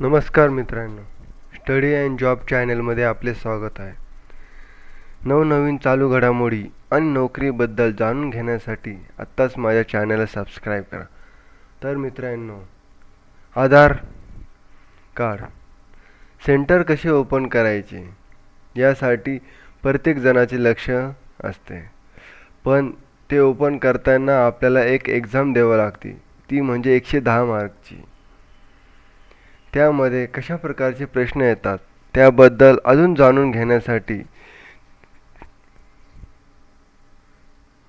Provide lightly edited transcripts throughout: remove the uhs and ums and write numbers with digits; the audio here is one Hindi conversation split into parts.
नमस्कार मित्रांनो, स्टडी अँड जॉब चॅनलमध्ये आपले स्वागत आहे. नवनवीन चालू घडामोडी आणि नोकरीबद्दल जाणून घेण्यासाठी आत्ताच माझ्या चॅनलला सबस्क्राईब करा. तर मित्रांनो, आधार कार्ड सेंटर कसे ओपन करायचे यासाठी प्रत्येक जणाचे लक्ष असते, पण ते ओपन करताना आपल्याला एक एक्झाम द्यावी लागते, ती म्हणजे 110 मार्कची. त्यामध्ये कशा प्रकारचे प्रश्न येतात त्याबद्दल अजून जाणून घेण्यासाठी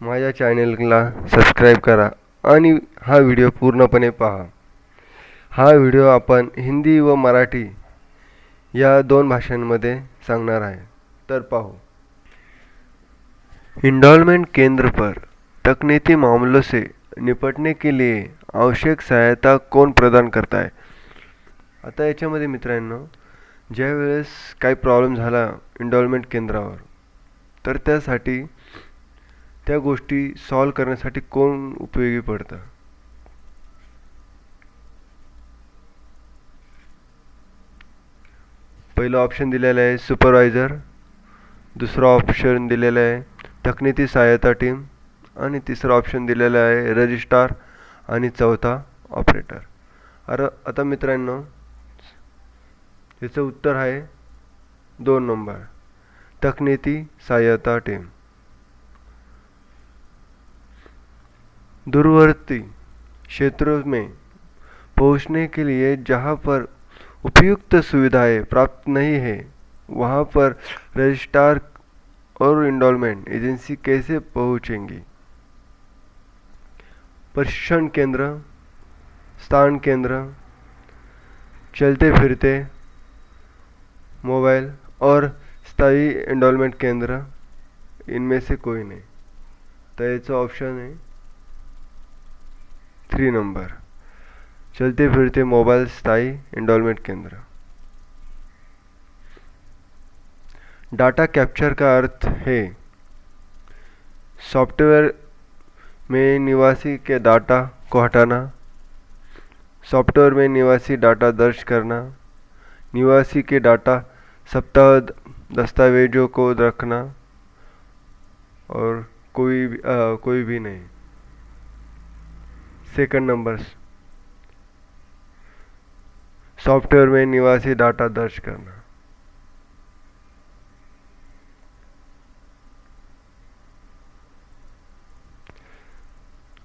माझ्या चॅनलला सबस्क्राईब करा आणि हा व्हिडिओ पूर्णपणे पहा. हा व्हिडिओ आपण हिंदी व मराठी या दोन भाषांमध्ये सांगणार आहे, तर पाहू. एनरोलमेंट केंद्र पर तकनीकी मामलों से निपटने के लिए आवश्यक सहायता कौन प्रदान करता है. आता याच्यामध्ये मित्रांनो, ज्या वेळेस काही प्रॉब्लेम झाला एनरोलमेंट केंद्रावर, तर त्यासाठी त्या गोष्टी सॉल्व करण्यासाठी कोण उपयोगी पडतं. पहिलं ऑप्शन दिलेलं आहे सुपरवायझर, दुसरा ऑप्शन दिलेला आहे तकनीकी सहायता टीम आणि तिसरा ऑप्शन दिलेला आहे रजिस्ट्रार आणि चौथा ऑपरेटर. आता मित्रांनो, याचं उत्तर आहे 2 नंबर, तकनीकी सहायता टीम. दूरवर्ती क्षेत्रों में पहुंचने के लिए जहां पर उपयुक्त सुविधाएं प्राप्त नहीं है, वहां पर रजिस्ट्रार और एनरोलमेंट एजेंसी कैसे पहुंचेंगी. प्रशिक्षण केंद्र, स्थान केंद्र, चलते फिरते मोबाइल और स्थायी एनरोलमेंट केंद्र, इनमें से कोई नहीं. तो याचा ऑप्शन है 3 नंबर, चलते फिरते मोबाइल स्थायी एनरोलमेंट केंद्र. डाटा कैप्चर का अर्थ है सॉफ्टवेयर में निवासी के डाटा को हटाना, सॉफ्टवेयर में निवासी डाटा दर्ज करना, निवासी के डाटा सप्ताह दस्तावेजों को रखना और कोई भी नहीं. सेकंड नंबर, सॉफ्टवेयर में निवासी डाटा दर्ज करना.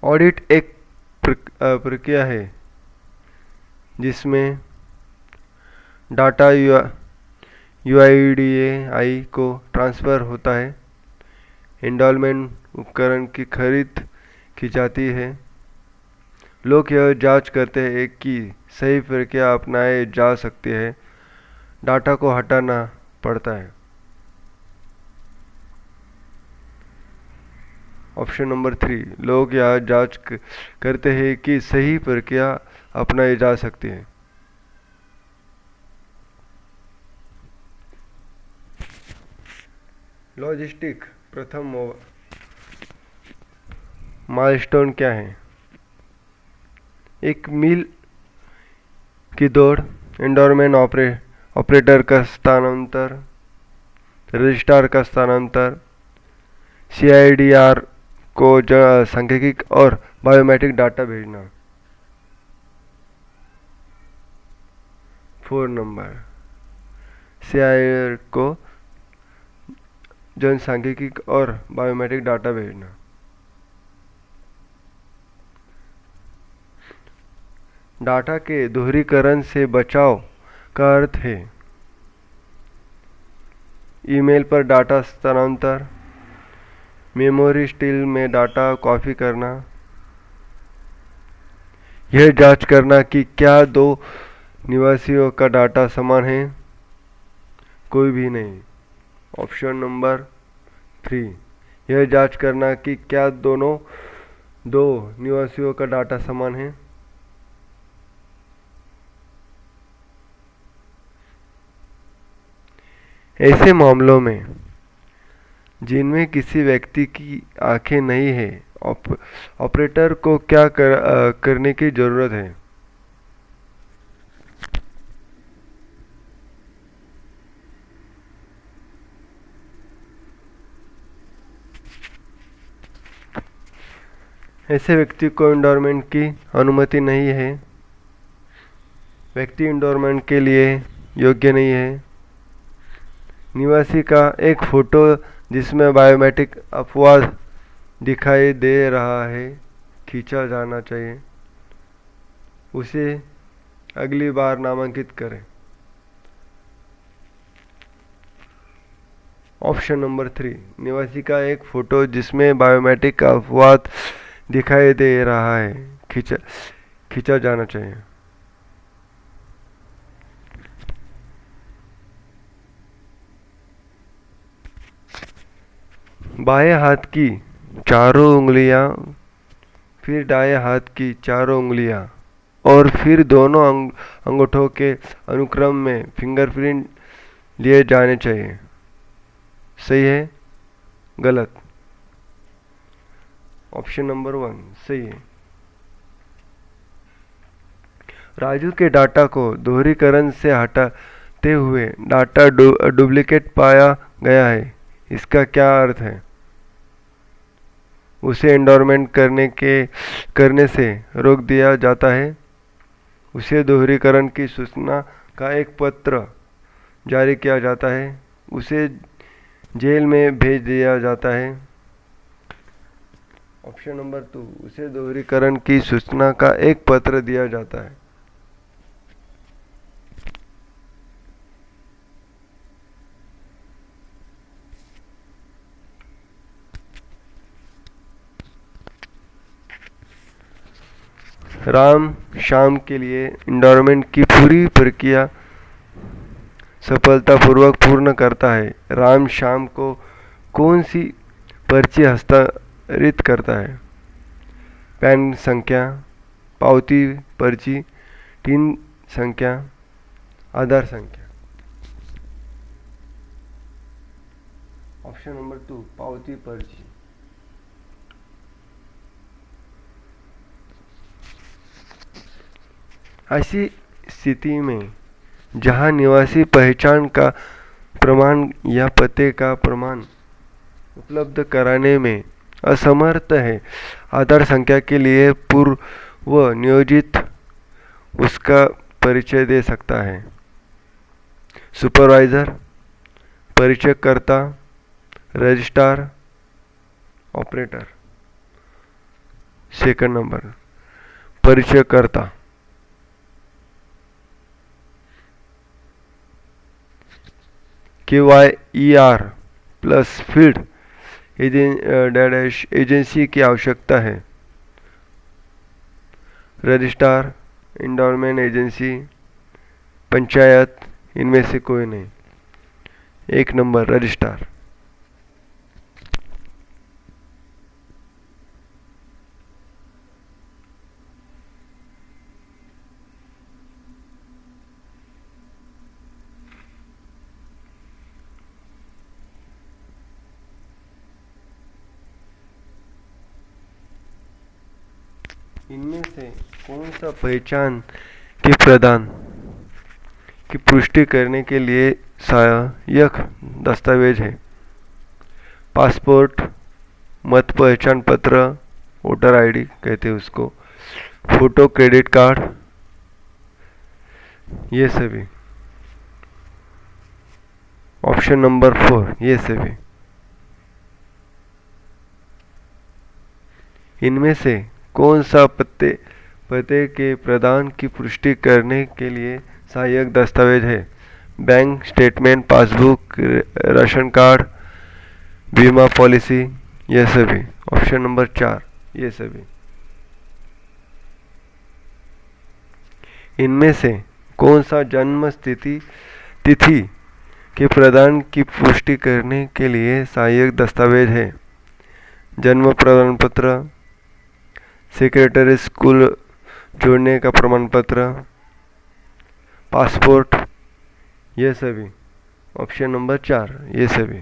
ऑडिट एक प्रक्रिया है जिसमें डाटा यूआईडीएआई को ट्रांसफ़र होता है. एनरोलमेंट उपकरण की खरीद की जाती है. लोग यह जांच करते हैं कि सही प्रक्रिया अपनाई जा सकती है. डाटा को हटाना पड़ता है. ऑप्शन नंबर 3, लोग यह जांच करते हैं कि सही प्रक्रिया अपनाई जा सकती है. लॉजिस्टिक प्रथम माइलस्टोन क्या है. एक मील की दौड़, एनरोलमेंट ऑपरेटर का स्थानांतर, रजिस्ट्रार का स्थानांतर, सीआईडीआर को सांख्यिकी और बायोमेट्रिक डाटा भेजना. 4 नंबर, सीआईडीआर को जनसांख्यिकी और बायोमेट्रिक डाटा भेजना. डाटा के दोहरीकरण से बचाव का अर्थ है ईमेल पर डाटा स्थानांतर, मेमोरी स्टील में डाटा कॉपी करना, यह जांच करना कि क्या दो निवासियों का डाटा समान है, कोई भी नहीं. ऑप्शन नंबर 3, यह जांच करना कि क्या दो निवासियों का डाटा समान है. ऐसे मामलों में जिनमें किसी व्यक्ति की आंखें नहीं है, ऑपरेटर को क्या करने की ज़रूरत है. ऐसे व्यक्ति को एंडोर्समेंट की अनुमति नहीं है। व्यक्ति एंडोर्समेंट के लिए योग्य नहीं है। निवासी का एक फोटो जिसमें बायोमेट्रिक अपवाद दिखाई दे रहा है खींचा जाना चाहिए। उसे अगली बार नामांकित करें। ऑप्शन नंबर 3, निवासी का एक फोटो जिसमें बायोमेट्रिक का अपवाद दिखाई दे रहा है खींचा जाना चाहिए। बाएं हाथ की चारों उंगलियां, फिर दाएं हाथ की चारों उंगलियां और फिर दोनों अंगूठों के अनुक्रम में फिंगरप्रिंट लिए जाने चाहिए। सही है, गलत? ऑप्शन नंबर 1 सही है। राजू के डाटा को दोहरीकरण से हटाते हुए डाटा डुप्लीकेट पाया गया है। इसका क्या अर्थ है? उसे एंडोर्समेंट करने से रोक दिया जाता है। उसे दोहरीकरण की सूचना का एक पत्र जारी किया जाता है। उसे जेल में भेज दिया जाता है। ऑप्शन नंबर 2, उसे दोहरीकरण की सूचना का एक पत्र दिया जाता है। राम श्याम के लिए एंडोर्समेंट की पूरी प्रक्रिया सफलतापूर्वक पूर्ण करता है। राम श्याम को कौन सी पर्ची हस्तांतरित करता है? पैन संख्या, पावती पर्ची, टिन संख्या, आधार संख्या। ऑप्शन नंबर 2, पावती पर्ची। ऐसी स्थिति में जहां निवासी पहचान का प्रमाण या पते का प्रमाण उपलब्ध कराने में असमर्थ है, आधार संख्या के लिए पूर्व नियोजित उसका परिचय दे सकता है। सुपरवाइजर, परिचयकर्ता, रजिस्ट्रार, ऑपरेटर। सेकंड नंबर, परिचयकर्ता। KYER प्लस फील्ड एजेंसी की आवश्यकता है। रजिस्ट्रार, एंडोर्समेंट एजेंसी, पंचायत, इनमें से कोई नहीं। एक नंबर, रजिस्ट्रार। इनमें से कौन सा पहचान के प्रदान की पुष्टि करने के लिए सहायक दस्तावेज है? पासपोर्ट, मत पहचान पत्र, वोटर आईडी कहते हैं उसको, फोटो, क्रेडिट कार्ड, ये सभी। ऑप्शन नंबर 4, ये सभी। इनमें से कौन सा पते के प्रदान की पुष्टि करने के लिए सहायक दस्तावेज है? Bank statement, passbook, ration card, बीमा पॉलिसी, ये सभी। ऑप्शन नंबर 4, ये सभी। इनमें से कौन सा जन्म तिथि के प्रदान की पुष्टि करने के लिए सहायक दस्तावेज है? जन्म प्रमाण पत्र, सेक्रेटरी स्कूल जोड़ने का प्रमाण पत्र, पासपोर्ट, ये सभी। ऑप्शन नंबर 4, ये सभी।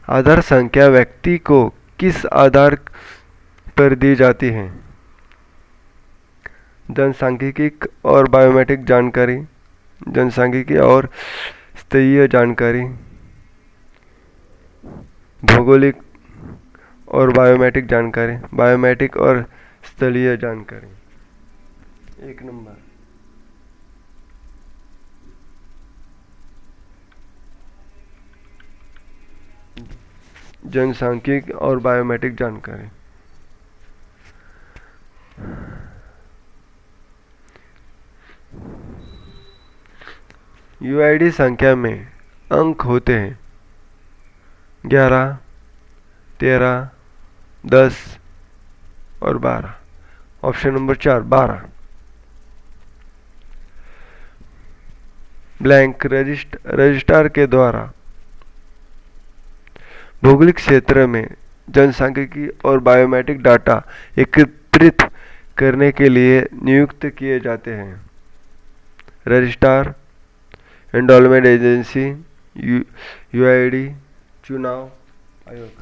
आधार संख्या व्यक्ति को किस आधार पर दी जाती है? जनसांख्यिकी और बायोमेट्रिक जानकारी, जनसांख्यिकी और स्तरीय जानकारी, भौगोलिक और बायोमेट्रिक जानकारी, बायोमेट्रिक और स्थलीय जानकारी। एक नंबर, जनसांख्यिकी और बायोमेट्रिक जानकारी। यूआईडी संख्या में अंक होते हैं 11, 13, 10 और 12। Option number 4 12। ब्लैंक रजिस्ट्रार के द्वारा भौगोलिक क्षेत्र में जनसांख्यिकी और बायोमेट्रिक डाटा एकत्रित करने के लिए नियुक्त किए जाते हैं। रजिस्ट्रार, एंडोलमेंट एजेंसी, यूआईडी, चुनाव आयोग।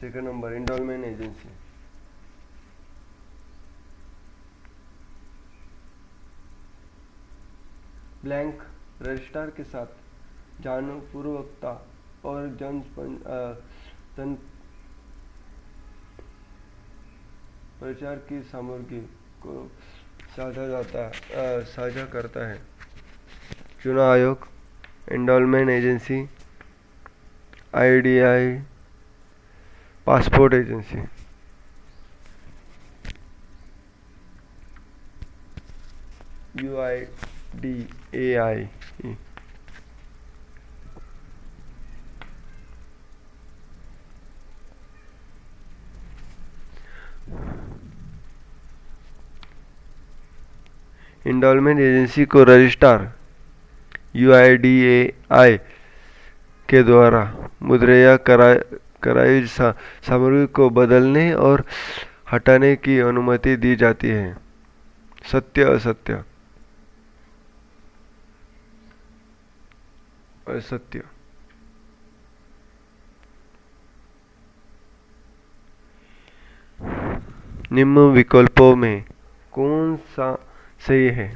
Second number, enrolment agency. Blank registrar के साथ जागरूकता और जन प्रचार की सामग्री को साझा करता है। चुनाव आयोग, enrolment agency, IDI, passport agency. UIDAI. Enrolment agency को रजिस्ट्रार यूआईडीएआई के द्वारा मुद्रित कराई सामग्री को बदलने और हटाने की अनुमति दी जाती है। सत्य असत्य। असत्य। निम्न विकल्पों में कौन सा सही है?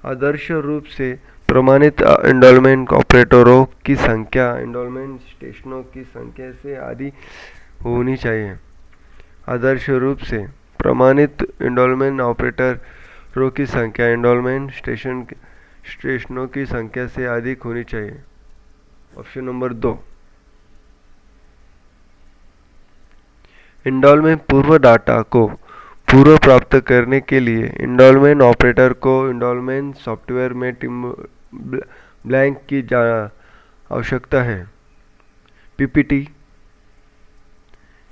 आदर्श रूप से प्रमाणित एंडोलमेंट ऑपरेटरों की संख्या एंडोलमेंट स्टेशनों की संख्या से आधी होनी चाहिए। आदर्श रूप से प्रमाणित एंडोलमेंट ऑपरेटरों की संख्या एंडोलमेंट स्टेशनों की संख्या से अधिक होनी चाहिए। Option number 2। एंडोलमेंट पूर्व डाटा को पूर्व प्राप्त करने के लिए एंडोलमेंट ऑपरेटर को एंडोलमेंट सॉफ्टवेयर में ब्लैंक की आवश्यकता है। PPT,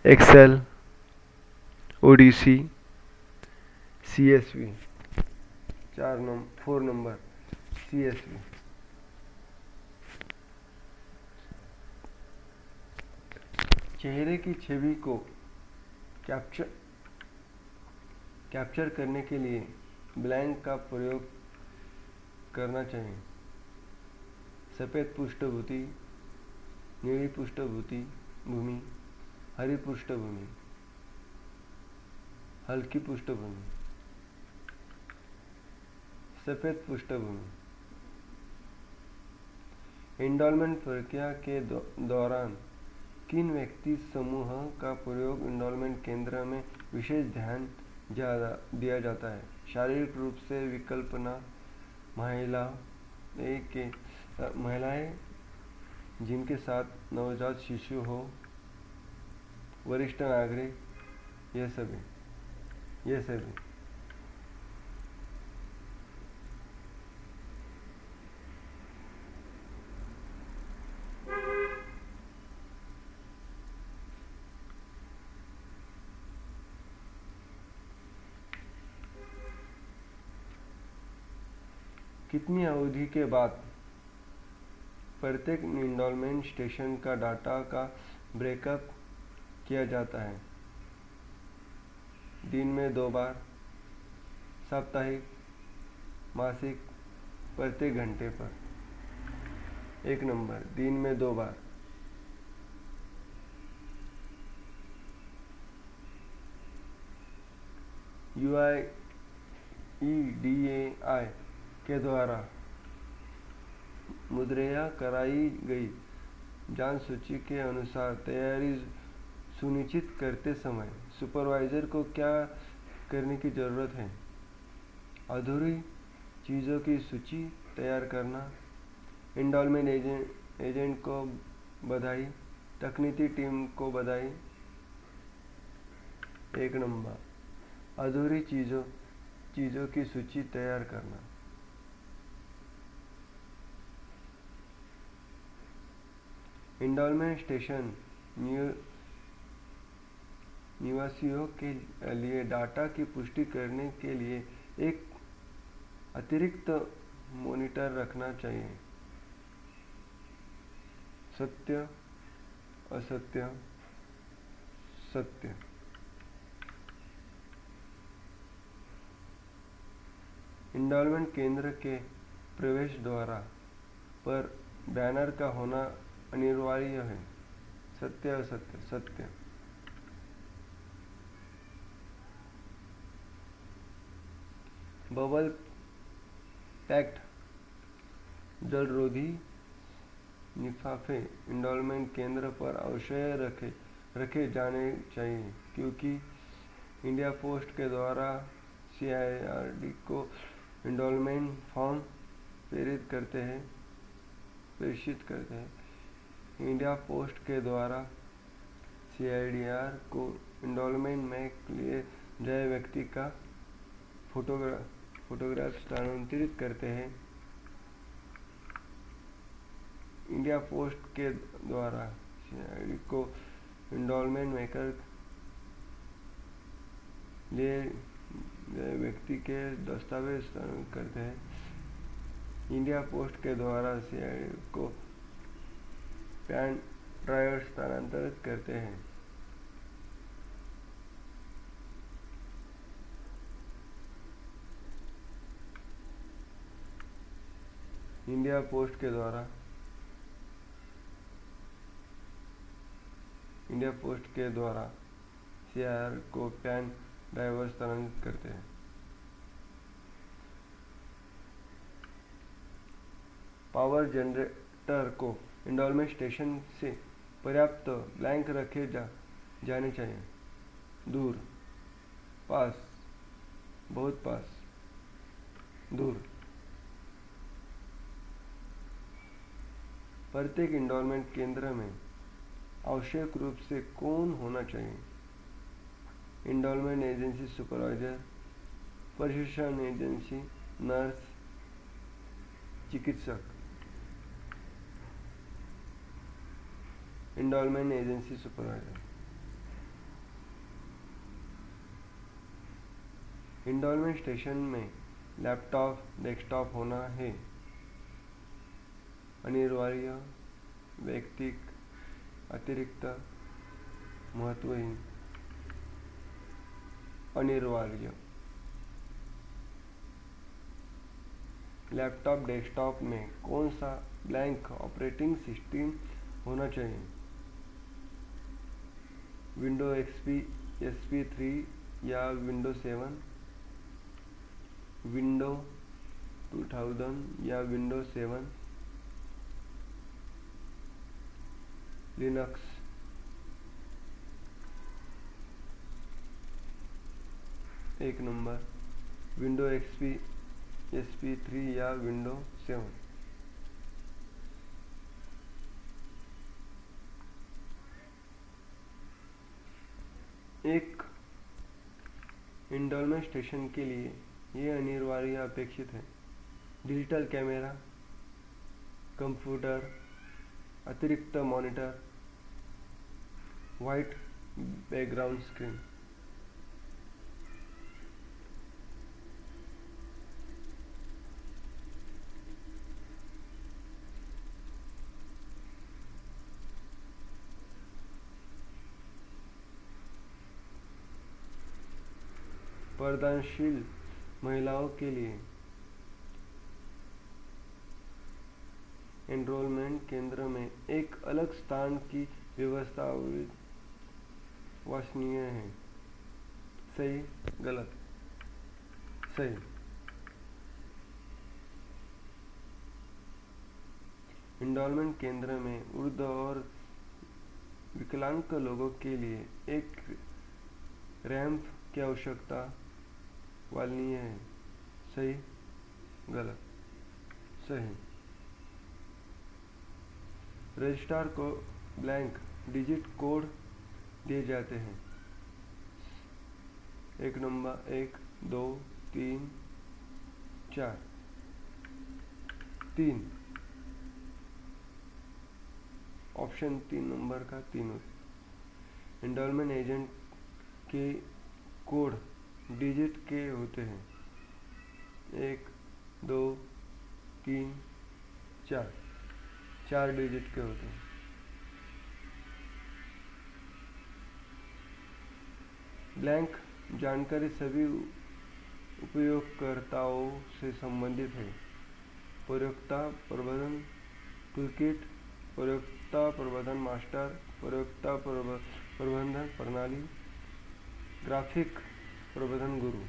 Excel, ODC, CSV. 4 number CSV. चेहरे की छवि को कैप्चर करने के लिए ब्लैंक का प्रयोग करना चाहिए। सफ़ेद पृष्ठभूमि, नीली पृष्ठभूमि, हरी पृष्ठभूमि, हल्की पृष्ठभूमि, सफ़ेद पृष्ठभूमि। एंडोलमेंट प्रक्रिया के दौरान किन व्यक्ति समूह का प्रयोग एंडोलमेंट केंद्र में विशेष ध्यान दिया जाता है? शारीरिक रूप से विकल्पना, महिलाएं जिनके साथ नवजात शिशु हो, वरिष्ठ नागरिक, ये सभी। कितनी अवधि के बाद प्रत्येक एंडोलमेंट स्टेशन का डाटा का ब्रेकअप किया जाता है? दिन में 2 बार, साप्ताहिक, मासिक, प्रत्येक घंटे पर? 1 नंबर, दिन में 2 बार। EDAI के द्वारा मुद्रिया कराई गई जांच सूची के अनुसार तैयारी सुनिश्चित करते समय सुपरवाइज़र को क्या करने की ज़रूरत है? अधूरी चीज़ों की सूची तैयार करना, एंडोलमेंट एजेंट को बधाई, तकनीकी टीम को बधाई। 1 नंबर, अधूरी चीज़ों की सूची तैयार करना। एंडोलमेंट स्टेशन निवासियों के लिए डाटा की पुष्टि करने के लिए एक अतिरिक्त मॉनिटर रखना चाहिए। सत्य, असत्य, सत्य। एंडोलमेंट केंद्र के प्रवेश द्वार पर बैनर का होना अनिवार्य है। सत्य, असत्य, सत्य। बबल पैक्ड जलरोधी लिफाफे एंडोलमेंट केंद्र पर अवश्य रखे जाने चाहिए, क्योंकि इंडिया पोस्ट के द्वारा CIRD को एंडोलमेंट फॉर्म प्रेषित करते हैं। इंडिया पोस्ट के द्वारा CIDR को एंडोलमेंट में लिए गए व्यक्ति का फोटोग्राफ स्थानांतरित करते हैं। इंडिया पोस्ट के द्वारा CID को एंडोलमेंट मेकर लिए गए व्यक्ति के दस्तावेज स्थानांतरित करते हैं। इंडिया पोस्ट के द्वारा CID को पेन ड्राइव स्थानांतरित करते हैं। इंडिया पोस्ट के द्वारा CIR को पेन ड्राइव स्थानांतरित करते हैं। पावर जनरेटर को एंडोलमेंट स्टेशन से पर्याप्त ब्लैंक रखे जाने चाहिए। दूर, पास, बहुत पास, दूर। प्रत्येक एंडोलमेंट केंद्र में आवश्यक रूप से कौन होना चाहिए? एंडोलमेंट एजेंसी सुपरवाइजर, प्रशिक्षण एजेंसी, नर्स, चिकित्सक। एंडोलमेंट एजेंसी सुपरवाइजर। एंडोलमेंट स्टेशन में लैपटॉप, डेस्कटॉप होना है अनिवार्य, वैयक्तिक, अतिरिक्त, महत्वहीन। अनिवार्य। लैपटॉप, डेस्कटॉप में कौन सा ब्लैंक ऑपरेटिंग सिस्टम होना चाहिए? विंडो XP, SP3 या विंडो 7, विंडो 2000 या विंडो 7, लिनक्स। एक नंबर, विंडो XP, SP3 या विंडो 7। एक एंडोलमेंट स्टेशन के लिए ये अनिवार्य अपेक्षित है: डिजिटल कैमरा, कंप्यूटर, अतिरिक्त मॉनिटर, वाइट बैकग्राउंड स्क्रीन। पर्दाशील महिलाओं के लिए एनरोलमेंट केंद्र में एक अलग स्थान की व्यवस्था वांछनीय है। सही, गलत? सही। इंडोलमेंट केंद्र में वृद्ध और विकलांग लोगों के लिए एक रैंप की आवश्यकता वाली है। सही, गलत? सही। रजिस्ट्रार को ब्लैंक डिजिट कोड दिए जाते हैं। एक नंबर 1, 2, 3, 4। 3 ऑप्शन 3 नंबर का 3। इंडोलमेंट एजेंट के कोड डिजिट के होते हैं। 1, 2, 3, 4। 4 डिजिट के होते हैं। ब्लैंक जानकारी सभी उपयोगकर्ताओं से संबंधित है। प्रयोक्ता प्रबंधन टूलकिट, प्रयोक्ता प्रबंधन मास्टर, प्रयोक्ता प्रबंधन प्रणाली, ग्राफिक प्रबंधन गुरु।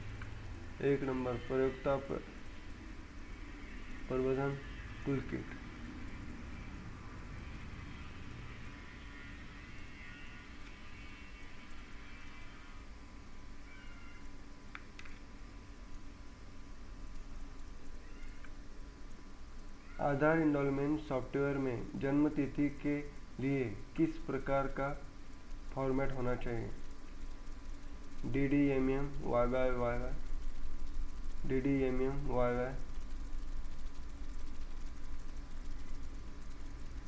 1 नंबर प्रयोक्ता प्रबंधन टूलकिट। आधार एनरोलमेंट सॉफ्टवेयर में जन्म तिथि के लिए किस प्रकार का फॉर्मेट होना चाहिए? DDMM YYYY, DDMM YY,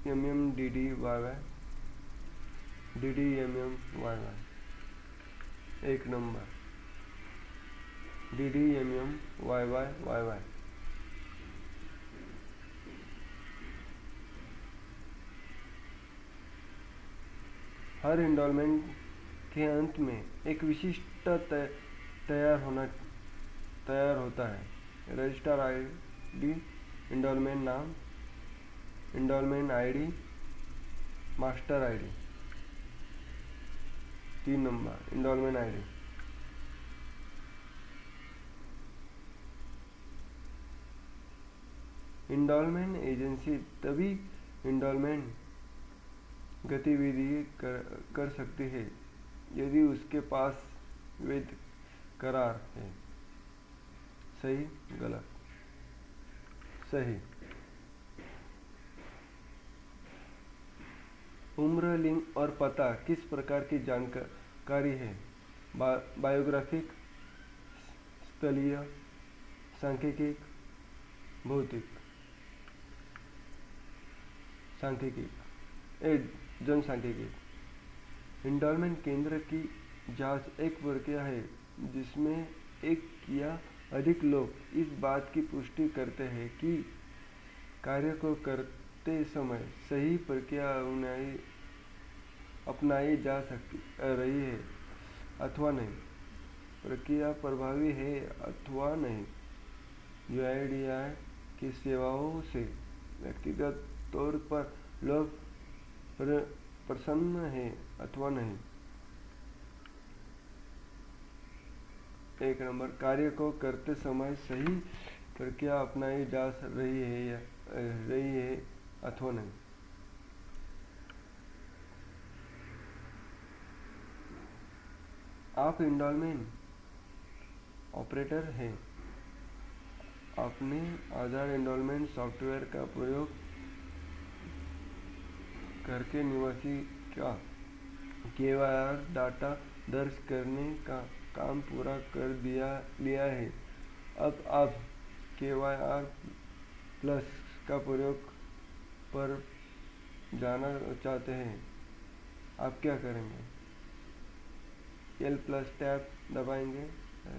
MMDDYY, DDMM YY। 1 number DDMM YYYY। हर एनरोलमेंट के अंत में एक विशिष्ट तैयार होता है। रजिस्टर आईडी, एनरोलमेंट नाम, enrolment ID, master ID. 3 number enrolment ID. Enrolment agency तभी एनरोलमेंट गतिविधि कर सकती है यदि उसके पास वैध करार है। सही, गलत? सही। उम्र, लिंग और पता किस प्रकार की जानकारी है? बायोग्राफिक, स्थलीय, सांख्यिकी, भौतिक। सांख्यिकी, जनसांख्यिकी। एनरोलमेंट केंद्र की जांच एक प्रक्रिया है जिसमें एक या अधिक लोग इस बात की पुष्टि करते हैं कि कार्य को करते समय सही प्रक्रिया अपनाई जा रही है अथवा नहीं, प्रक्रिया प्रभावी है अथवा नहीं, UIDAI की सेवाओं से व्यक्तिगत तौर पर लोग प्रसन्न है अथवा नहीं। 1 नंबर कार्य को करते समय सही प्रक्रिया अपनाई जा रही है अथवा नहीं। आप एनरोलमेंट ऑपरेटर हैं। आपने आधार एनरोलमेंट सॉफ्टवेयर का प्रयोग करके निवासी का KYR डाटा दर्ज करने का काम पूरा कर लिया है। अब आप KYR प्लस का प्रयोग पर जाना चाहते हैं। आप क्या करेंगे? L+ टैब दबाएंगे।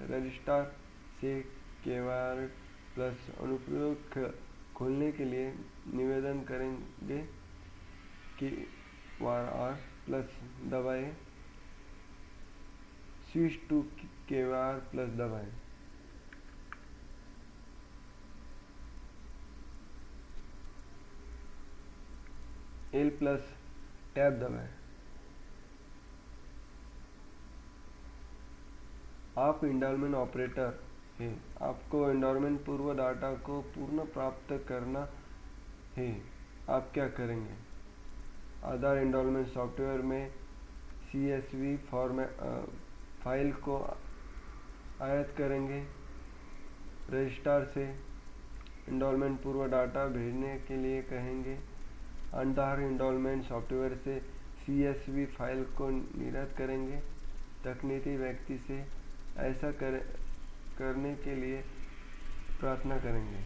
रजिस्टर से KYR प्लस अनुप्रयोग खोलने के लिए निवेदन करेंगे कि KYR प्लस दबाएं। स्विच टू KYR प्लस दबाएं। L+ टैब दबाएं। आप एनरोलमेंट ऑपरेटर हैं। आपको एनरोलमेंट पूर्व डाटा को पुनः प्राप्त करना है। आप क्या करेंगे? आधार एनरोलमेंट सॉफ्टवेयर में CSV फाइल को आयात करेंगे। रजिस्ट्रार से एनरोलमेंट पूर्व डाटा भेजने के लिए कहेंगे। आधार एनरोलमेंट सॉफ्टवेयर से CSV फाइल को निर्यात करेंगे। तकनीकी व्यक्ति से ऐसा करने के लिए प्रार्थना करेंगे।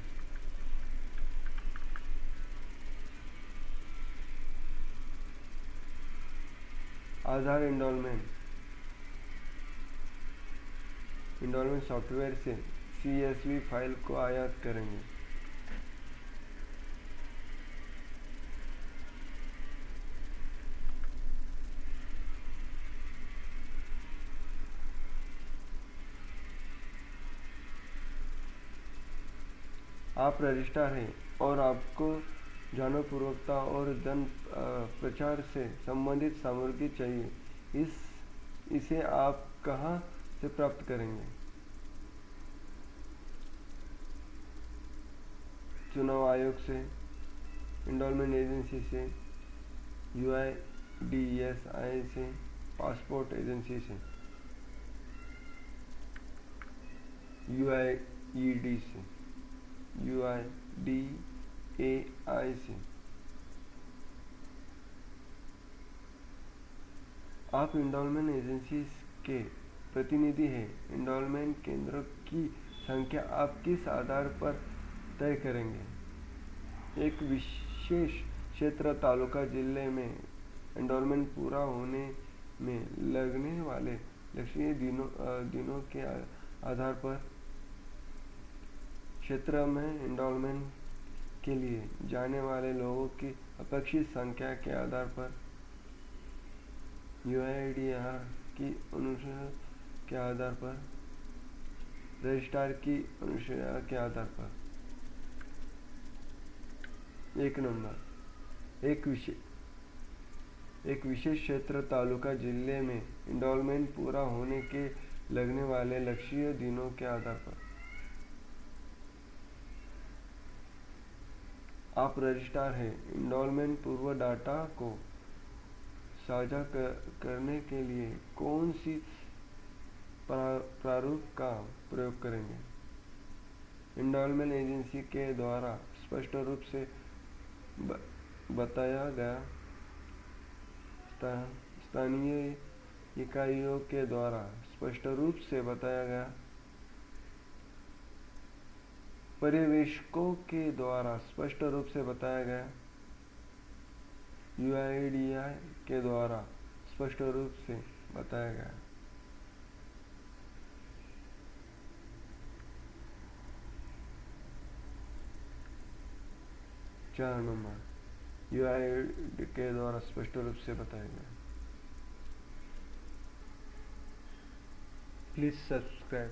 आधार एनरोलमेंट सॉफ्टवेयर से CSV फाइल को आयात करेंगे। आप रजिस्ट्रार हैं और आपको जानपूर्वकता और जन प्रचार से संबंधित सामग्री चाहिए। इसे आप कहाँ से प्राप्त करेंगे? चुनाव आयोग से, एनरोलमेंट एजेंसी से, UIDAI से, पासपोर्ट एजेंसी से, UIDAI से। आप एनरोलमेंट एजेंसी के प्रतिनिधि हैं। एनरोलमेंट केंद्रों की संख्या आप किस आधार पर तय करेंगे? एक विशेष क्षेत्र, तालुका, जिले में एनरोलमेंट पूरा होने में लगने वाले लक्षणीय दिनों के आधार पर, क्षेत्र में एनरोलमेंट के लिए जाने वाले लोगों की अपेक्षित संख्या के आधार पर, UIDAI की अनुशंसा के आधार पर, रजिस्ट्रार की अनुशंसा के आधार पर। 1 नंबर, एक विशेष क्षेत्र, तालुका, जिले में एनरोलमेंट पूरा होने के लगने वाले लक्षणीय दिनों के आधार पर। आप रजिस्ट्रार हैं। एनरोलमेंट पूर्व डाटा को साझा करने के लिए कौन सी प्रारूप का प्रयोग करेंगे? एनरोलमेंट एजेंसी के द्वारा स्पष्ट रूप से बताया गया, स्थानीय इकाइयों के द्वारा स्पष्ट रूप से बताया गया, पर्यवेक्षकों के द्वारा स्पष्ट रूप से बताया गया, UIDAI के द्वारा स्पष्ट रूप से बताया गया। चार नंबर, UIDAI के द्वारा स्पष्ट रूप से बताया गया। Please subscribe.